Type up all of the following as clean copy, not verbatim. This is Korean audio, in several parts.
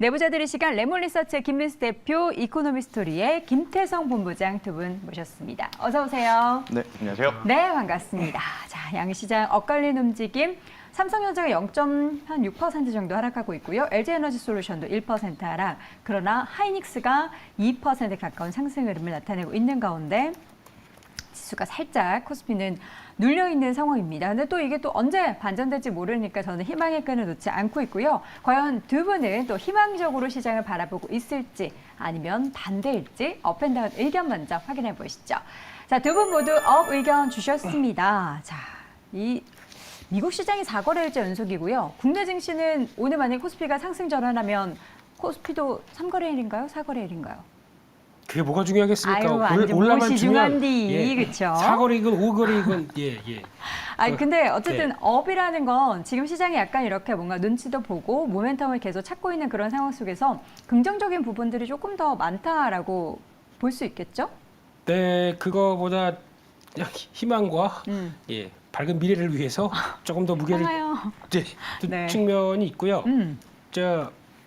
내부자들의 시간 레몬리서치의 김민수 대표, 이코노미스토리의 김태성 본부장 두 분 모셨습니다. 어서 오세요. 네, 안녕하세요. 네, 반갑습니다. 자, 양시장 엇갈린 움직임. 삼성전자가 0.6% 정도 하락하고 있고요. LG에너지솔루션도 1% 하락. 그러나 하이닉스가 2% 가까운 상승 흐름을 나타내고 있는 가운데 지수가 살짝 코스피는 눌려있는 상황입니다. 근데 또 이게 또 언제 반전될지 모르니까 저는 희망의 끈을 놓지 않고 있고요. 과연 두 분은 또 희망적으로 시장을 바라보고 있을지 아니면 반대일지 업앤다운 의견 먼저 확인해 보시죠. 자, 두 분 모두 업 의견 주셨습니다. 자, 이 미국 시장이 4거래일째 연속이고요. 국내 증시는 오늘 만약 코스피가 상승 전환하면 코스피도 3거래일인가요? 4거래일인가요? 그게 뭐가 중요하겠습니까? 아유, 완전 올라만 중요한디, 그쵸? 4거래이건 5거래이건 예. 아니 근데 어쨌든 네. 업이라는 건 지금 시장이 약간 이렇게 뭔가 눈치도 보고 모멘텀을 계속 찾고 있는 그런 상황 속에서 긍정적인 부분들이 조금 더 많다라고 볼 수 있겠죠? 네, 그거보다 희망과 밝은 미래를 위해서 조금 더 무게를 하나요? 둔 네. 측면이 있고요.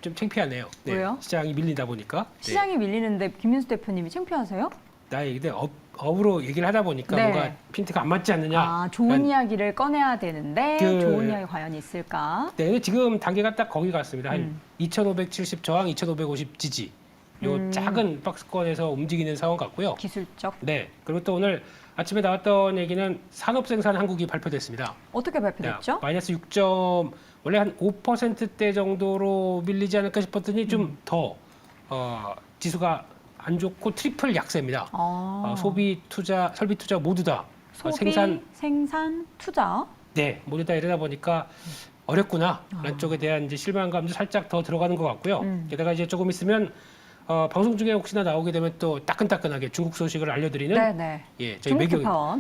좀 창피하네요. 네, 왜요? 시장이 밀리다 보니까. 시장이 밀리는데 김민수 대표님이 창피하세요? 나의 근데 업으로 얘기를 하다 보니까 네. 뭔가 핀트가 안 맞지 않느냐. 아, 좋은 이야기를 꺼내야 되는데 좋은 이야기 과연 있을까? 네, 근데 지금 단계가 딱 거기 갔습니다. 한 2,570 저항, 2,550 지지. 요 작은 박스권에서 움직이는 상황 같고요. 기술적. 네, 그리고 또 오늘 아침에 나왔던 얘기는 산업생산 한국이 발표됐습니다. 어떻게 발표됐죠? 마이너스 6. 원래 한 5%대 정도로 밀리지 않을까 싶었더니 좀 더 지수가 안 좋고 트리플 약세입니다. 소비, 투자, 설비, 투자 모두 다 소비, 생산, 투자. 네, 모두 다 이러다 보니까 어렵구나 라는 쪽에 대한 이제 실망감도 살짝 더 들어가는 것 같고요. 게다가 이제 조금 있으면 방송 중에 혹시나 나오게 되면 또 따끈따끈하게 중국 소식을 알려드리는 네네. 저희 중국 특파원.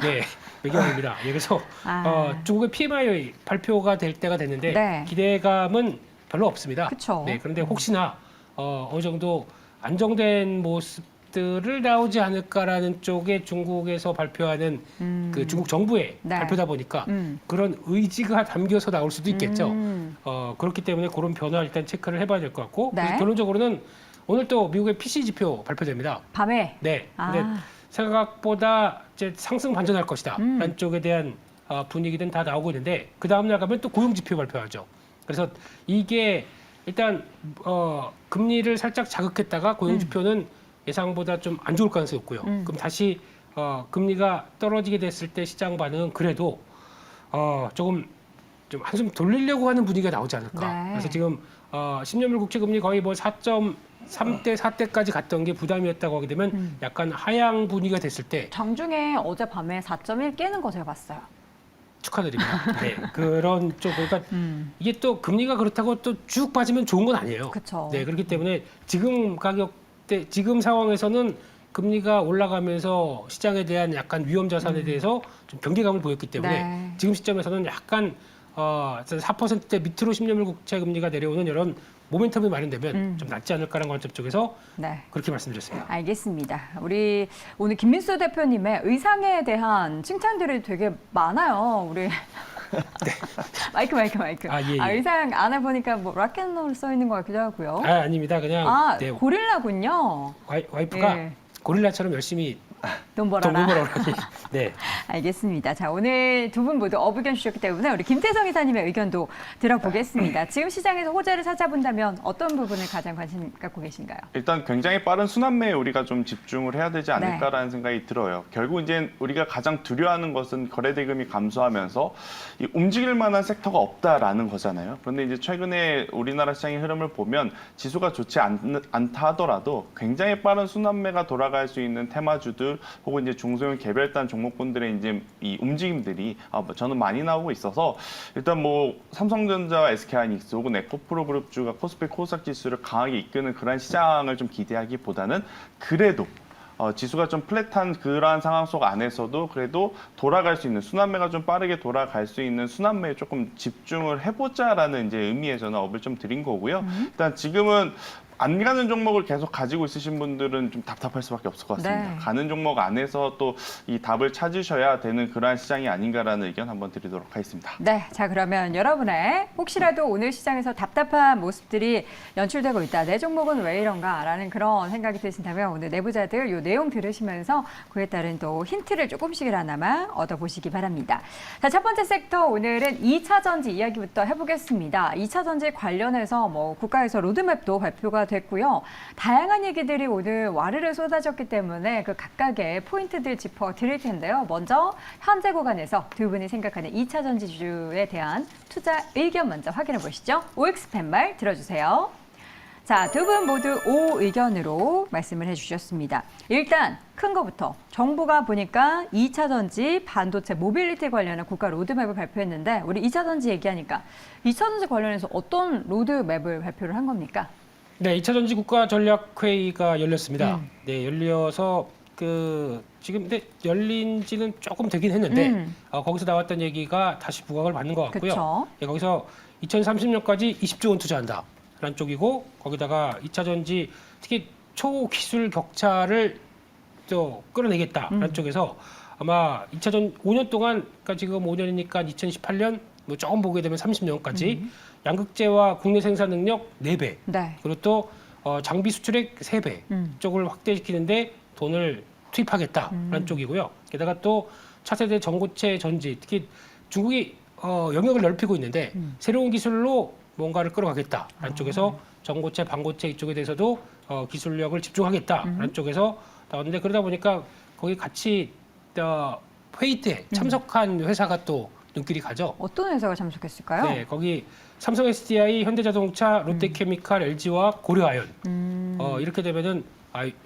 매경입니다. 그래서 중국의 PMI 발표가 될 때가 됐는데 네. 기대감은 별로 없습니다. 그쵸. 네, 그런데 혹시나 어느 정도 안정된 모습들을 나오지 않을까라는 쪽에 중국에서 발표하는 그 중국 정부의 네. 발표다 보니까 그런 의지가 담겨서 나올 수도 있겠죠. 그렇기 때문에 그런 변화 일단 체크를 해봐야 될 것 같고 네. 그래서 결론적으로는 오늘 또 미국의 PC 지표 발표됩니다. 밤에. 네. 근데 생각보다 이제 상승 반전할 것이다. 라는 쪽에 대한 분위기는 다 나오고 있는데 그 다음날 가면 또 고용 지표 발표하죠. 그래서 이게 일단 금리를 살짝 자극했다가 고용 지표는 예상보다 좀 안 좋을 가능성이 있고요. 그럼 다시 금리가 떨어지게 됐을 때 시장 반응은 그래도 조금 좀 한숨 돌리려고 하는 분위기가 나오지 않을까. 네. 그래서 지금 10년물 국채 금리 거의 뭐 4.3대 4대까지 갔던 게 부담이었다고 하게 되면 약간 하향 분위기가 됐을 때 장중에 어젯밤에 4.1 깨는 거 제가 봤어요. 축하드립니다. 네, 그런 쪽 그러니까 이게 또 금리가 그렇다고 또 쭉 빠지면 좋은 건 아니에요. 그쵸. 네, 그렇기 때문에 지금 가격대 지금 상황에서는 금리가 올라가면서 시장에 대한 약간 위험 자산에 대해서 좀 경계감을 보였기 때문에 네. 지금 시점에서는 약간 4%대 밑으로 10년물 국채 금리가 내려오는 이런 모멘텀이 마련되면 좀 낫지 않을까라는 관점 쪽에서 네. 그렇게 말씀드렸습니다. 알겠습니다. 우리 오늘 김민수 대표님의 의상에 대한 칭찬들이 되게 많아요. 우리 마이크. 예. 의상 안에 보니까 뭐 락앤롤 써 있는 것 같기도 하고요. 아닙니다. 그냥 네, 고릴라군요. 와이프가 예. 고릴라처럼 열심히 돈 돈 벌어라. 벌어라. 네. 알겠습니다. 자, 오늘 두 분 모두 업의견 주셨기 때문에 우리 김태성 이사님의 의견도 들어보겠습니다. 지금 시장에서 호재를 찾아본다면 어떤 부분을 가장 관심 갖고 계신가요? 일단 굉장히 빠른 순환매에 우리가 좀 집중을 해야 되지 않을까라는 생각이 들어요. 결국 이제 우리가 가장 두려워하는 것은 거래대금이 감소하면서 이 움직일 만한 섹터가 없다라는 거잖아요. 그런데 이제 최근에 우리나라 시장의 흐름을 보면 지수가 좋지 않다 하더라도 굉장히 빠른 순환매가 돌아갈 수 있는 테마주들 혹은 이제 중소형 개별단 종목군들의 이제 이 움직임들이 저는 많이 나오고 있어서 일단 뭐 삼성전자와 SK하이닉스 혹은 에코프로 그룹주가 코스피 코스닥 지수를 강하게 이끄는 그런 시장을 좀 기대하기보다는 그래도 지수가 좀 플랫한 그러한 상황 속 안에서도 그래도 돌아갈 수 있는 순환매가 좀 빠르게 돌아갈 수 있는 순환매에 조금 집중을 해보자라는 이제 의미에서는 업을 좀 드린 거고요. 일단 지금은 안 가는 종목을 계속 가지고 있으신 분들은 좀 답답할 수밖에 없을 것 같습니다. 네. 가는 종목 안에서 또 이 답을 찾으셔야 되는 그러한 시장이 아닌가라는 의견 한번 드리도록 하겠습니다. 네, 자 그러면 여러분의 혹시라도 오늘 시장에서 답답한 모습들이 연출되고 있다. 내 종목은 왜 이런가라는 그런 생각이 드신다면 오늘 내부자들 요 내용 들으시면서 그에 따른 또 힌트를 조금씩이나마 얻어보시기 바랍니다. 자, 첫 번째 섹터 오늘은 2차 전지 이야기부터 해보겠습니다. 2차 전지 관련해서 뭐 국가에서 로드맵도 발표가 됐고요. 다양한 얘기들이 오늘 와르르 쏟아졌기 때문에 그 각각의 포인트들 짚어 드릴 텐데요. 먼저 현재 구간에서 두 분이 생각하는 2차 전지주에 대한 투자 의견 먼저 확인해 보시죠. OX 팻말 들어주세요. 자, 두 분 모두 O 의견으로 말씀을 해주셨습니다. 일단 큰 거부터 정부가 보니까 2차 전지 반도체 모빌리티 관련한 국가 로드맵을 발표했는데 우리 2차 전지 얘기하니까 2차 전지 관련해서 어떤 로드맵을 발표를 한 겁니까? 네, 2차 전지 국가 전략 회의가 열렸습니다. 네, 열려서 지금 근데 열린지는 조금 되긴 했는데 거기서 나왔던 얘기가 다시 부각을 받는 것 같고요. 그쵸. 네, 거기서 2030년까지 20조 원 투자한다라는 쪽이고 거기다가 2차 전지 특히 초기술 격차를 또 끌어내겠다라는 쪽에서 아마 2차 전 5년 동안 그러니까 지금 5년이니까 2018년 뭐 조금 보게 되면 30년까지 양극재와 국내 생산 능력 4배 네. 그리고 또 장비 수출액 3배 쪽을 확대시키는데 돈을 투입하겠다라는 쪽이고요. 게다가 또 차세대 전고체 전지, 특히 중국이 영역을 넓히고 있는데 새로운 기술로 뭔가를 끌어가겠다라는 쪽에서 전고체, 반고체 이쪽에 대해서도 기술력을 집중하겠다라는 쪽에서 나왔는데 그러다 보니까 거기 같이 회의 때 참석한 회사가 또 눈길이 가죠. 어떤 회사가 참석했을까요? 네, 거기 삼성 SDI, 현대자동차, 롯데케미칼, LG와 고려아연 이렇게 되면은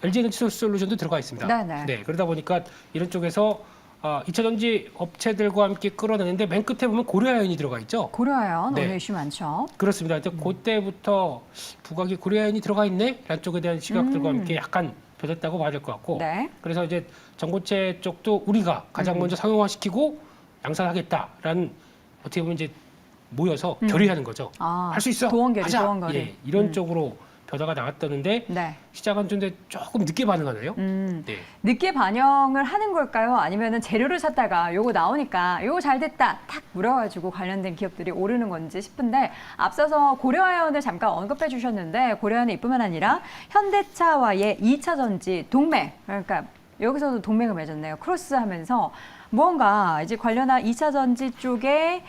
LG 에너지 솔루션도 들어가 있습니다. 네네. 네, 그러다 보니까 이런 쪽에서 2차 전지 업체들과 함께 끌어내는데 맨 끝에 보면 고려아연이 들어가 있죠. 고려아연 네. 오늘 이슈 많죠. 그렇습니다. 그때부터 부각이 고려아연이 들어가 있네? 라는 쪽에 대한 시각들과 함께 약간 벼졌다고 봐야 될 것 같고 네. 그래서 이제 전고체 쪽도 우리가 가장 먼저 상용화시키고 양산하겠다라는 어떻게 보면 이제 모여서 결의하는 거죠. 할 수 있어. 도원결의, 하자. 도원결의. 예, 이런 쪽으로 벼다가 나왔다는데 네. 시장은 좀 조금 늦게 반응하네요. 네. 늦게 반영을 하는 걸까요? 아니면은 재료를 샀다가 요거 나오니까 요거 잘 됐다 탁 물어가지고 관련된 기업들이 오르는 건지 싶은데 앞서서 고려아연을 잠깐 언급해 주셨는데 고려아연이 이뿐만 아니라 현대차와의 2차 전지 동맹 그러니까 여기서도 동맹을 맺었네요. 크로스하면서 무언가 이제 관련한 2차 전지 쪽에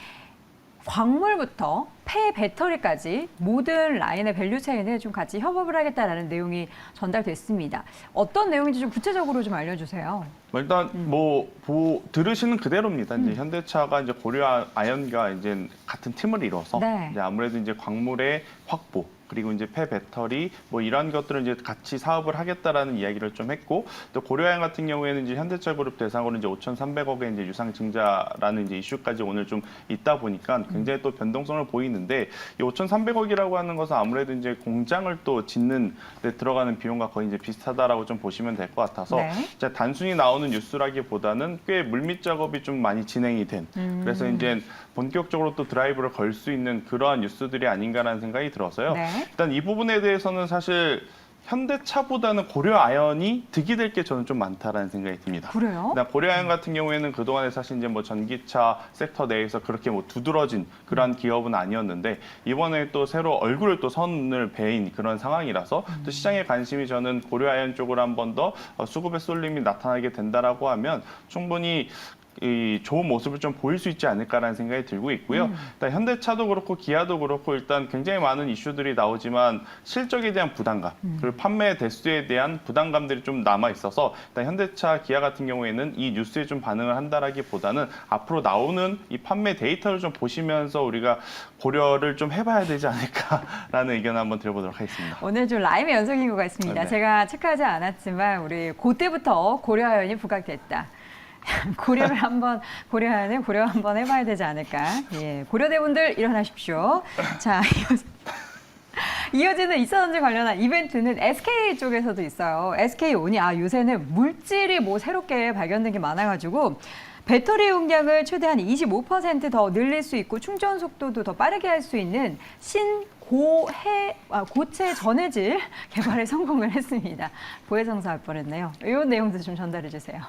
광물부터 폐배터리까지 모든 라인의 밸류체인을 좀 같이 협업을 하겠다라는 내용이 전달됐습니다. 어떤 내용인지 좀 구체적으로 좀 알려주세요. 일단 들으시는 그대로입니다. 이제 현대차가 이제 고려아연과 이제 같은 팀을 이뤄서 네. 이제 아무래도 이제 광물의 확보 그리고 이제 폐배터리 뭐 이런 것들을 이제 같이 사업을 하겠다라는 이야기를 좀 했고 또 고려아연 같은 경우에는 이제 현대차 그룹 대상으로 이제 5,300억의 이제 유상 증자라는 이제 이슈까지 오늘 좀 있다 보니까 굉장히 또 변동성을 보이는데 이 5,300억이라고 하는 것은 아무래도 이제 공장을 또 짓는 데 들어가는 비용과 거의 이제 비슷하다라고 좀 보시면 될 것 같아서 네. 이제 단순히 나오는 뉴스라기보다는 꽤 물밑 작업이 좀 많이 진행이 된 그래서 이제 본격적으로 또 드라이브를 걸 수 있는 그러한 뉴스들이 아닌가라는 생각이 들어서요. 네. 일단 이 부분에 대해서는 사실 현대차보다는 고려아연이 득이 될 게 저는 좀 많다라는 생각이 듭니다. 그래요? 고려아연 같은 경우에는 그동안에 사실 이제 뭐 전기차 섹터 내에서 그렇게 뭐 두드러진 그러한 기업은 아니었는데 이번에 또 새로 얼굴을 또 선을 베인 그런 상황이라서 또 시장의 관심이 저는 고려아연 쪽으로 한 번 더 수급의 쏠림이 나타나게 된다라고 하면 충분히 이 좋은 모습을 좀 보일 수 있지 않을까라는 생각이 들고 있고요. 일단 현대차도 그렇고 기아도 그렇고 일단 굉장히 많은 이슈들이 나오지만 실적에 대한 부담감 그리고 판매 대수에 대한 부담감들이 좀 남아 있어서 일단 현대차, 기아 같은 경우에는 이 뉴스에 좀 반응을 한다라기보다는 앞으로 나오는 이 판매 데이터를 좀 보시면서 우리가 고려를 좀 해봐야 되지 않을까라는 의견을 한번 드려보도록 하겠습니다. 오늘 좀 라임의 연속인 것 같습니다. 네. 제가 체크하지 않았지만 우리 그때부터 고려아연이 부각됐다. 고려를 한번 고려하는 고려 한번 해봐야 되지 않을까. 예, 고려대분들 일어나십시오. 자, 이어지는 2차 전지 관련한 이벤트는 SK 쪽에서도 있어요. SK온이 요새는 물질이 뭐 새롭게 발견된 게 많아가지고 배터리 용량을 최대한 25% 더 늘릴 수 있고 충전 속도도 더 빠르게 할 수 있는 고체 전해질 개발에 성공을 했습니다. 고해성사할 뻔했네요. 이 내용도 좀 전달해 주세요.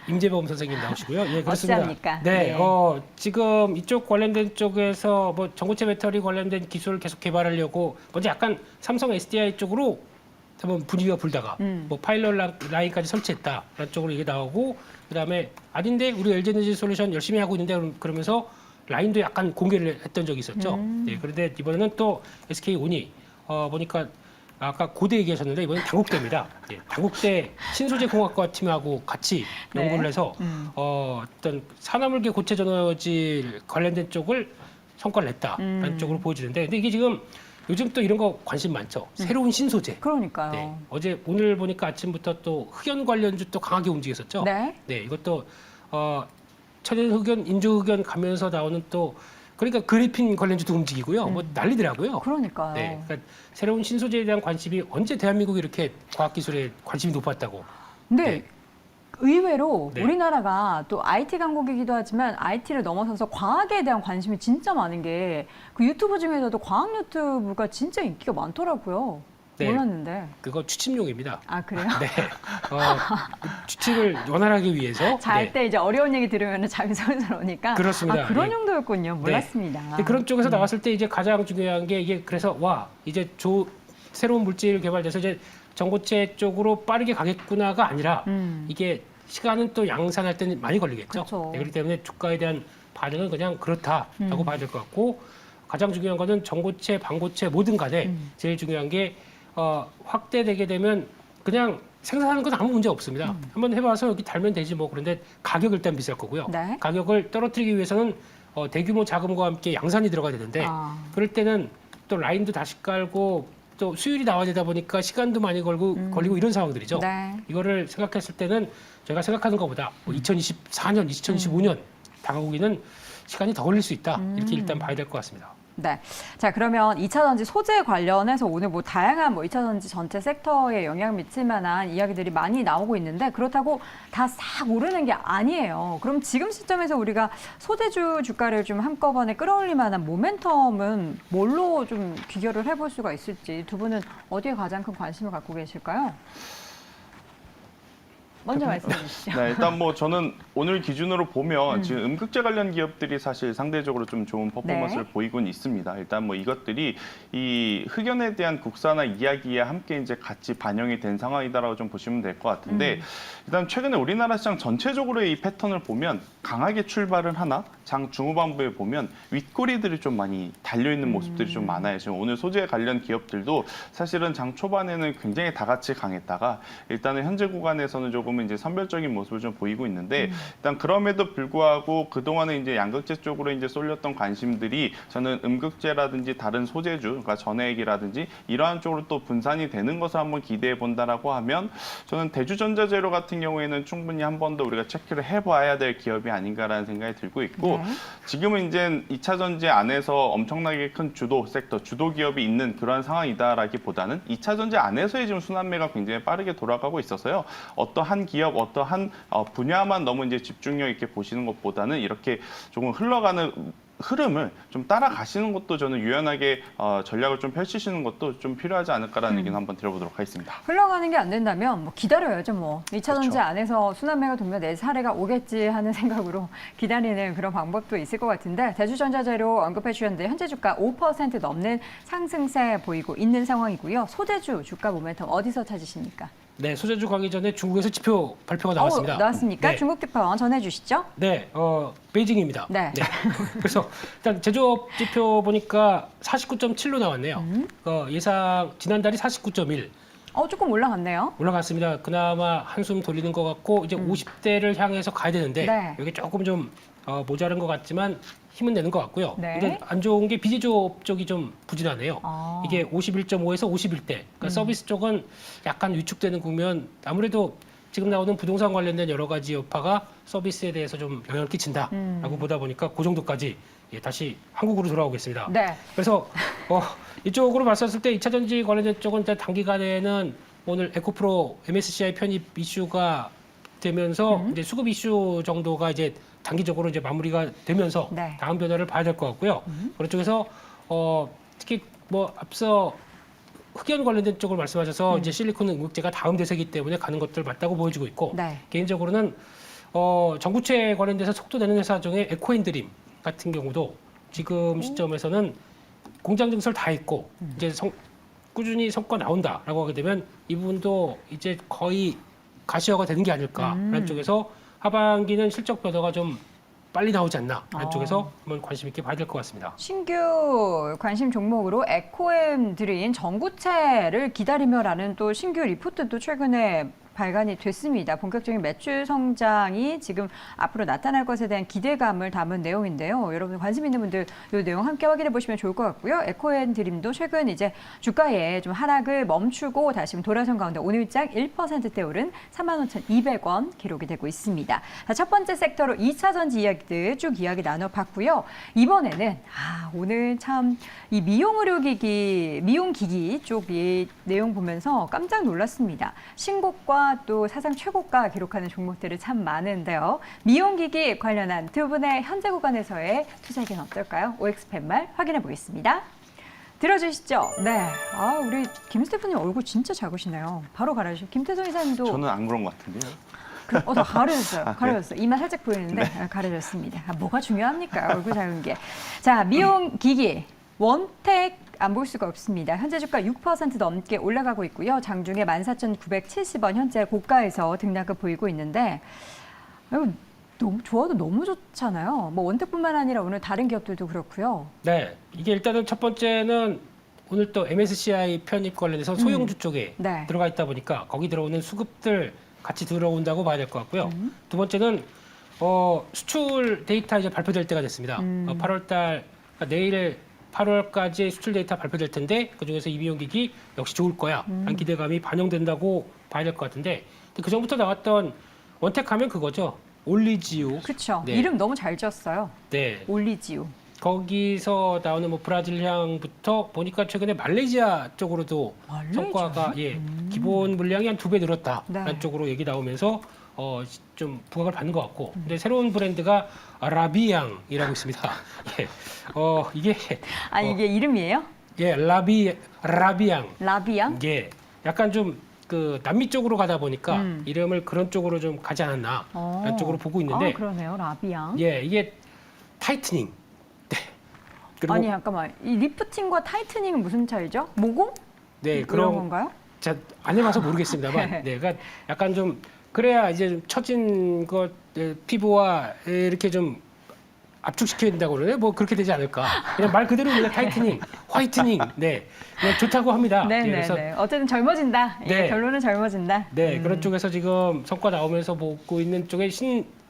임재범 선생님 나오시고요. 예, 그렇습니다. 어찌합니까? 네, 네. 지금 이쪽 관련된 쪽에서 뭐 전고체 배터리 관련된 기술을 계속 개발하려고 먼저 약간 삼성 SDI 쪽으로 한번 분위기가 불다가 뭐 파일럿 라인까지 설치했다라는 쪽으로 이게 나오고 그다음에 아닌데 우리 LG에너지 솔루션 열심히 하고 있는데 그러면서 라인도 약간 공개를 했던 적이 있었죠. 네, 그런데 이번에는 또 SK온이 보니까 아까 고대 얘기하셨는데 이번엔 당국대입니다. 예, 당국대 신소재 공학과 팀하고 같이 네. 연구를 해서 어떤 산화물계 고체 전어질 관련된 쪽을 성과를 냈다라는 쪽으로 보여주는데 근데 이게 지금 요즘 또 이런 거 관심 많죠. 새로운 신소재. 그러니까요. 네, 오늘 보니까 아침부터 또 흑연 관련주 또 강하게 움직였었죠. 네. 네, 이것도 천연 흑연, 인조 흑연 가면서 나오는 또 그러니까 그래핀 관련주도 움직이고요. 뭐 난리더라고요. 그러니까요. 네, 그러니까 새로운 신소재에 대한 관심이 언제 대한민국이 이렇게 과학기술에 관심이 높았다고. 근데 네. 의외로 네. 우리나라가 또 IT 강국이기도 하지만 IT를 넘어서서 과학에 대한 관심이 진짜 많은 게 그 유튜브 중에서도 과학 유튜브가 진짜 인기가 많더라고요. 네. 몰랐는데. 그거 추침용입니다. 아, 그래요? 네, 추측을 원활하기 위해서. 잘 네. 때 이제 어려운 얘기 들으면 잠이 솔솔 오니까. 그렇습니다. 아, 그런 예. 용도였군요. 몰랐습니다. 근데 그런 쪽에서 나왔을 때 이제 가장 중요한 게 이게 그래서 와 이제 새로운 물질 개발돼서 이제 전고체 쪽으로 빠르게 가겠구나가 아니라 이게 시간은 또 양산할 때는 많이 걸리겠죠. 그렇죠. 네, 그렇기 때문에 주가에 대한 반응은 그냥 그렇다라고 봐야 될 것 같고 가장 중요한 거는 전고체, 반고체 뭐든 간에 제일 중요한 게 확대되게 되면 그냥 생산하는 건 아무 문제 없습니다. 한번 해봐서 여기 달면 되지 뭐. 그런데 가격 일단 비쌀 거고요. 네. 가격을 떨어뜨리기 위해서는 대규모 자금과 함께 양산이 들어가야 되는데 아. 그럴 때는 또 라인도 다시 깔고 또 수율이 나와야 되다 보니까 시간도 많이 걸리고 이런 상황들이죠. 네. 이거를 생각했을 때는 제가 생각하는 것보다 2024년, 2025년 다가오기는 시간이 더 걸릴 수 있다. 이렇게 일단 봐야 될 것 같습니다. 네. 자, 그러면 2차 전지 소재 관련해서 오늘 뭐 다양한 2차 전지 전체 섹터에 영향을 미칠 만한 이야기들이 많이 나오고 있는데 그렇다고 다 싹 오르는 게 아니에요. 그럼 지금 시점에서 우리가 소재주 주가를 좀 한꺼번에 끌어올릴 만한 모멘텀은 뭘로 좀 비교를 해볼 수가 있을지 두 분은 어디에 가장 큰 관심을 갖고 계실까요? 먼저 말씀해 주시죠. 네, 일단 뭐 저는 오늘 기준으로 보면 지금 음극재 관련 기업들이 사실 상대적으로 좀 좋은 퍼포먼스를 네. 보이곤 있습니다. 일단 뭐 이것들이 이 흑연에 대한 국산화 이야기에 함께 이제 같이 반영이 된 상황이다라고 좀 보시면 될 것 같은데 일단 최근에 우리나라 시장 전체적으로의 이 패턴을 보면 강하게 출발을 하나 장 중후반부에 보면 윗꼬리들이 좀 많이 달려 있는 모습들이 좀 많아요. 지금 오늘 소재 관련 기업들도 사실은 장 초반에는 굉장히 다 같이 강했다가 일단은 현재 구간에서는 조금 이제 선별적인 모습을 좀 보이고 있는데 일단 그럼에도 불구하고 그동안에 이제 양극재 쪽으로 이제 쏠렸던 관심들이 저는 음극재라든지 다른 소재주, 그러니까 전해액이라든지 이러한 쪽으로 또 분산이 되는 것을 한번 기대해 본다라고 하면 저는 대주전자재료 같은 경우에는 충분히 한 번 더 우리가 체크를 해봐야 될 기업이 아닌가라는 생각이 들고 있고 네. 지금은 이제 2차 전지 안에서 엄청나게 큰 주도 섹터, 주도 기업이 있는 그러한 상황이다라기보다는 2차 전지 안에서의 지금 순환매가 굉장히 빠르게 돌아가고 있어서요. 어떠한 기업, 어떠한 분야만 너무 이제 집중력 있게 보시는 것보다는 이렇게 조금 흘러가는 흐름을 좀 따라가시는 것도 저는 유연하게 전략을 좀 펼치시는 것도 좀 필요하지 않을까라는 얘기는 한번 들어보도록 하겠습니다. 흘러가는 게 안 된다면 뭐 기다려야죠 뭐. 2차 전지 그렇죠. 안에서 순환매가 돌면 내 사례가 오겠지 하는 생각으로 기다리는 그런 방법도 있을 것 같은데 대주전자재료 언급해 주셨는데 현재 주가 5% 넘는 상승세 보이고 있는 상황이고요. 소재주 주가 모멘텀 어디서 찾으십니까? 네, 소재주 가기 전에 중국에서 지표 발표가 나왔습니다. 나왔습니까? 네. 중국 지표 전해 주시죠. 네, 베이징입니다. 네. 그래서 일단 제조업 지표 보니까 49.7로 나왔네요. 예상 지난달이 49.1 조금 올라갔네요. 올라갔습니다. 그나마 한숨 돌리는 것 같고 이제 50대를 향해서 가야 되는데 네. 여기 조금 좀 모자란 것 같지만 힘은 내는 것 같고요. 네. 근데 안 좋은 게 비제조업 쪽이 좀 부진하네요. 이게 51.5에서 51대. 그러니까 서비스 쪽은 약간 위축되는 국면. 아무래도 지금 나오는 부동산 관련된 여러 가지 여파가 서비스에 대해서 좀 영향을 끼친다라고 보다 보니까 그 정도까지 다시 한국으로 돌아오겠습니다. 네. 그래서 이쪽으로 봤었을 때 2차 전지 관련된 쪽은 일단 단기간에는 오늘 에코프로 MSCI 편입 이슈가 되면서 이제 수급 이슈 정도가 이제 단기적으로 이제 마무리가 되면서 네. 다음 변화를 봐야 될 것 같고요. 그런 쪽에서 특히 뭐 앞서 흑연 관련된 쪽을 말씀하셔서 이제 실리콘 응급제가 다음 대세이기 때문에 가는 것들 맞다고 보여지고 있고 네. 개인적으로는 전구체 관련돼서 속도 내는 회사 중에 에코앤드림 같은 경우도 지금 시점에서는 공장 증설 다 했고 이제 꾸준히 성과 나온다라고 하게 되면 이 부분도 이제 거의 가시화가 되는 게 아닐까라는 쪽에서 하반기는 실적 변화가 좀 빨리 나오지 않나라는 쪽에서 한번 관심 있게 봐야 될 것 같습니다. 신규 관심 종목으로 에코엠 드린 전구체를 기다리며라는 또 신규 리포트도 최근에 발간이 됐습니다. 본격적인 매출 성장이 지금 앞으로 나타날 것에 대한 기대감을 담은 내용인데요. 여러분 관심 있는 분들 이 내용 함께 확인해 보시면 좋을 것 같고요. 에코앤드림도 최근 이제 주가에 좀 하락을 멈추고 다시 돌아선 가운데 오늘장 1%대 오른 35,200원 기록이 되고 있습니다. 자, 첫 번째 섹터로 2차 전지 이야기들 쭉 이야기 나눠봤고요. 이번에는 오늘 참 이 미용기기 쪽 이 내용 보면서 깜짝 놀랐습니다. 신고가 또 사상 최고가 기록하는 종목들이 참 많은데요. 미용기기 관련한 두 분의 현재 구간에서의 투자 의견 어떨까요? OX 팻말 확인해 보겠습니다. 들어주시죠. 네. 우리 김 스태프님 얼굴 진짜 작으시네요. 바로 가려주시죠. 김태성 이사님도. 저는 안 그런 것 같은데요. 다 가려졌어요. 네. 가려졌어요. 이마 살짝 보이는데 가려졌습니다. 뭐가 중요합니까? 얼굴 작은 게. 자, 미용기기. 원택 안 볼 수가 없습니다. 현재 주가 6% 넘게 올라가고 있고요. 장중에 14,970원 현재 고가에서 등락을 보이고 있는데 너무 좋아도 너무 좋잖아요. 뭐 원택뿐만 아니라 오늘 다른 기업들도 그렇고요. 네, 이게 일단은 첫 번째는 오늘 또 MSCI 편입 관련해서 소형주 쪽에 네. 들어가 있다 보니까 거기 들어오는 수급들 같이 들어온다고 봐야 될 것 같고요. 두 번째는 수출 데이터 이제 발표될 때가 됐습니다. 8월달 그러니까 내일 8월까지 수출 데이터 발표될 텐데 그중에서 이 미용기기 역시 좋을 거야 라는 기대감이 반영된다고 봐야 될 것 같은데 그 전부터 나왔던 원택하면 그거죠. 올리지오. 그렇죠. 네. 이름 너무 잘 지었어요. 네. 올리지오. 거기서 나오는 뭐 브라질 향부터 보니까 최근에 말레이시아 쪽으로도 말레이시아? 성과가 기본 물량이 한 2배 늘었다라는 네. 쪽으로 얘기 나오면서 좀 부각을 받는 것 같고 근데 새로운 브랜드가 라비앙이라고 있습니다. 예. 이게 이게 이름이에요? 라비앙. 라비앙? 이게 약간 좀 그 남미 쪽으로 가다 보니까 이름을 그런 쪽으로 좀 가지 않았나 라는 쪽으로 보고 있는데 그러네요. 라비앙. 이게 타이트닝. 네. 그리고 잠깐만. 이 리프팅과 타이트닝은 무슨 차이죠? 모공? 네, 그런 건가요? 제가 안 해봐서 모르겠습니다만, 그러니까 약간 좀 그래야 이제 좀 처진 것 피부와 이렇게 좀 압축시켜야 된다고 그러네. 뭐 그렇게 되지 않을까. 그냥 말 그대로 그냥 타이트닝, 화이트닝, 그냥 좋다고 합니다. 그래서 어쨌든 젊어진다. 네. 결론은 젊어진다. 그런 쪽에서 지금 성과 나오면서 보고 있는 쪽에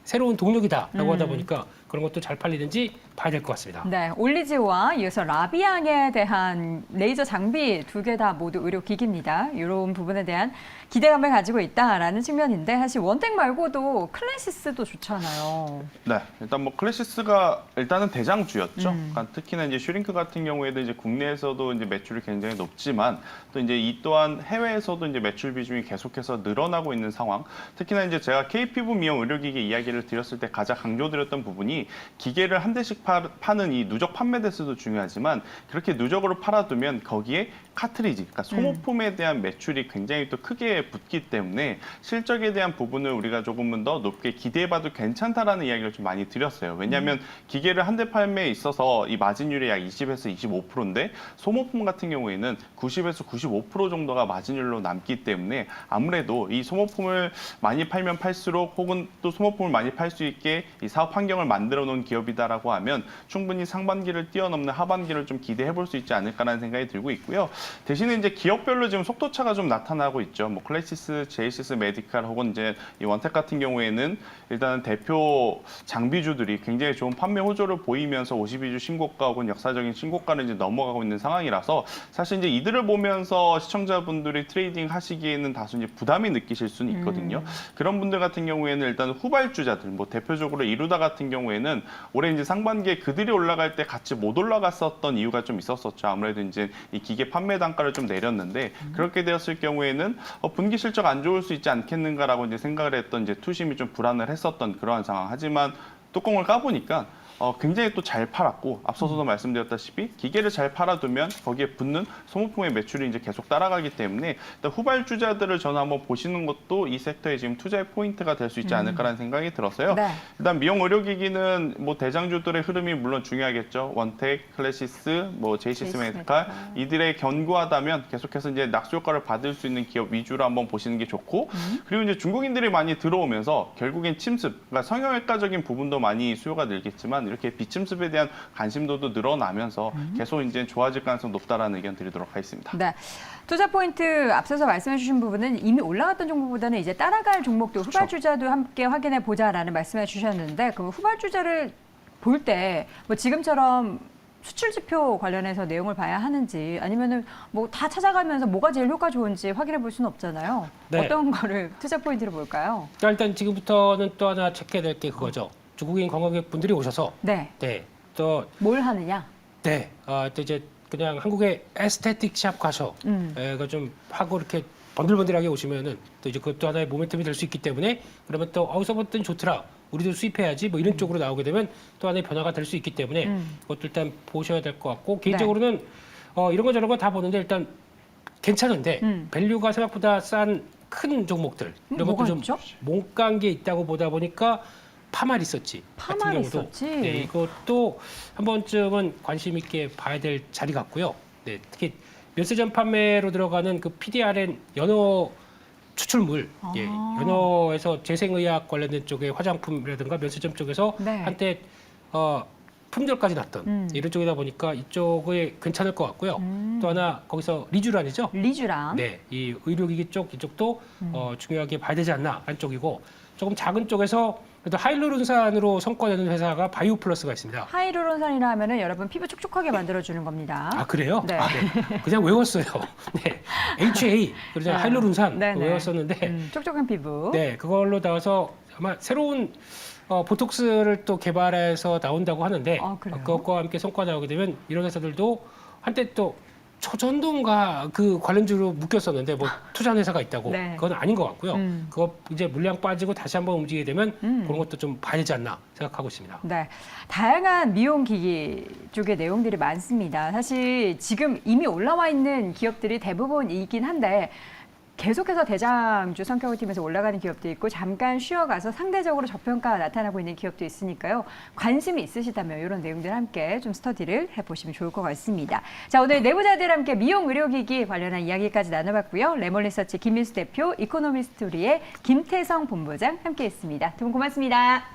새로운 동력이다라고 하다 보니까 그런 것도 잘 팔리는지 봐야 될 것 같습니다. 네, 올리지오와 이어서 라비앙에 대한 레이저 장비 두 개 다 모두 의료기기입니다. 이런 부분에 대한 기대감을 가지고 있다라는 측면인데 사실 원택 말고도 클래시스도 좋잖아요. 네, 일단 뭐 클래시스가 일단은 대장주였죠. 그러니까 특히나 이제 슈링크 같은 경우에도 이제 국내에서도 이제 매출이 굉장히 높지만 또 이제 이 또한 해외에서도 이제 매출 비중이 계속해서 늘어나고 있는 상황. 특히나 이제 제가 KPV 미용 의료기기 이야기를 드렸을 때 가장 강조드렸던 부분이 기계를 한 대씩 파는 이 누적 판매 대수도 중요하지만 그렇게 누적으로 팔아두면 거기에 카트리지, 그러니까 소모품에 대한 매출이 굉장히 또 크게 붙기 때문에 실적에 대한 부분을 우리가 조금은 더 높게 기대해봐도 괜찮다라는 이야기를 좀 많이 드렸어요. 왜냐하면 기계를 한 대 판매에 있어서 이 마진율이 약 20에서 25%인데 소모품 같은 경우에는 90에서 95% 정도가 마진율로 남기 때문에 아무래도 이 소모품을 많이 팔면 팔수록 혹은 또 소모품을 많이 팔 수 있게 이 사업 환경을 만들어 놓은 기업이다라고 하면 충분히 상반기를 뛰어넘는 하반기를 좀 기대해 볼 수 있지 않을까라는 생각이 들고 있고요. 대신에 이제 기업별로 지금 속도차가 좀 나타나고 있죠. 뭐 클래시스, 제이시스 메디칼 혹은 이제 이 원택 같은 경우에는 일단은 대표 장비주들이 굉장히 좋은 판매 호조를 보이면서 52주 신고가 혹은 역사적인 신고가를 이제 넘어가고 있는 상황이라서 사실 이제 이들을 보면서 시청자분들이 트레이딩 하시기에는 다소 이제 부담이 느끼실 수는 있거든요. 그런 분들 같은 경우에는 일단 후발주자들, 뭐 대표적으로 이루다 같은 경우에는 올해 이제 상반기에 그들이 올라갈 때 같이 못 올라갔었던 이유가 좀 있었었죠. 아무래도 이제 이 기계 판매 단가를 좀 내렸는데 그렇게 되었을 경우에는 분기 실적 안 좋을 수 있지 않겠는가라고 이제 생각을 했던 이제 투심이 좀 불안을 했었던 그러한 상황. 하지만 뚜껑을 까보니까 굉장히 또 잘 팔았고 앞서서도 말씀드렸다시피 기계를 잘 팔아두면 거기에 붙는 소모품의 매출이 이제 계속 따라가기 때문에 일단 후발주자들을 저는 한번 보시는 것도 이 섹터에 지금 투자의 포인트가 될 수 있지 않을까라는 생각이 들었어요. 네. 일단 미용 의료기기는 뭐 대장주들의 흐름이 물론 중요하겠죠. 원텍, 클래시스, 뭐 제이시스 메디칼 이들의 견고하다면 계속해서 이제 낙수 효과를 받을 수 있는 기업 위주로 한번 보시는 게 좋고 그리고 이제 중국인들이 많이 들어오면서 결국엔 침습, 그러니까 성형외과적인 부분도 많이 수요가 늘겠지만 이렇게 비침습에 대한 관심도도 늘어나면서 계속 이제 좋아질 가능성 높다라는 의견 드리도록 하겠습니다. 네. 투자 포인트 앞서서 말씀해 주신 부분은 이미 올라갔던 종목보다는 이제 따라갈 종목도 후발주자도 함께 확인해 보자라는 말씀해 주셨는데 그럼 후발주자를 볼 때 뭐 지금처럼 수출 지표 관련해서 내용을 봐야 하는지 아니면은 뭐 다 찾아가면서 뭐가 제일 효과 좋은지 확인해 볼 수는 없잖아요. 네. 어떤 거를 투자 포인트로 볼까요? 자, 일단 지금부터는 또 하나 체크해야 될 게 그거죠. 중국인 관광객분들이 오셔서 네. 또 뭘 하느냐? 또 이제 그냥 한국의 에스테틱 샵 가서 그 좀 하고 이렇게 번들번들하게 오시면은 또 이제 그것도 하나의 모멘텀이 될 수 있기 때문에 그러면 또 어디서 봤더니 좋더라. 우리도 수입해야지 뭐 이런 쪽으로 나오게 되면 또 하나의 변화가 될 수 있기 때문에 그것도 일단 보셔야 될 것 같고 개인적으로는 이런 거 저런 거 다 보는데 일단 괜찮은데 밸류가 생각보다 싼 큰 종목들 이런 뭐가 것도 좀 있죠? 몽깐 게 있다고 보다 보니까 파마 리서치 같은 파마 경우도 리서치? 네, 이것도 한 번쯤은 관심 있게 봐야 될 자리 같고요. 네, 특히 면세점 판매로 들어가는 그 PDRN 연어 추출물, 연어에서 재생의학 관련된 쪽의 화장품이라든가 면세점 쪽에서 네. 한때 품절까지 났던 이런 쪽이다 보니까 이쪽에 괜찮을 것 같고요. 또 하나 거기서 리쥬란이죠. 리쥬란. 네, 이 의료기기 쪽 이쪽도 중요하게 봐야 되지 않나 하는 쪽이고 조금 작은 쪽에서 그래도 하이루론산으로 성과내는 회사가 바이오플러스가 있습니다. 하이루론산이라 하면은 여러분 피부 촉촉하게 만들어주는 겁니다. 아 그래요? 네. 네. 그냥 외웠어요. 네, HA 그냥 하이루론산 네네. 외웠었는데 촉촉한 피부. 네, 그걸로 나와서 아마 새로운 보톡스를 또 개발해서 나온다고 하는데 그래요? 그것과 함께 성과 나오게 되면 이런 회사들도 한때 또 초전도인가 그 관련주로 묶였었는데 뭐 투자한 회사가 있다고 네. 그건 아닌 것 같고요. 그거 이제 물량 빠지고 다시 한번 움직이게 되면 그런 것도 좀 봐야 되지 않나 생각하고 있습니다. 네, 다양한 미용기기 쪽의 내용들이 많습니다. 사실 지금 이미 올라와 있는 기업들이 대부분이긴 한데 계속해서 대장주 성격을 띠면서 올라가는 기업도 있고 잠깐 쉬어가서 상대적으로 저평가가 나타나고 있는 기업도 있으니까요. 관심이 있으시다면 이런 내용들 함께 좀 스터디를 해보시면 좋을 것 같습니다. 자, 오늘 내부자들 함께 미용 의료기기 관련한 이야기까지 나눠봤고요. 레몬리서치 김민수 대표, 이코노미스토리의 김태성 본부장 함께했습니다. 두 분 고맙습니다.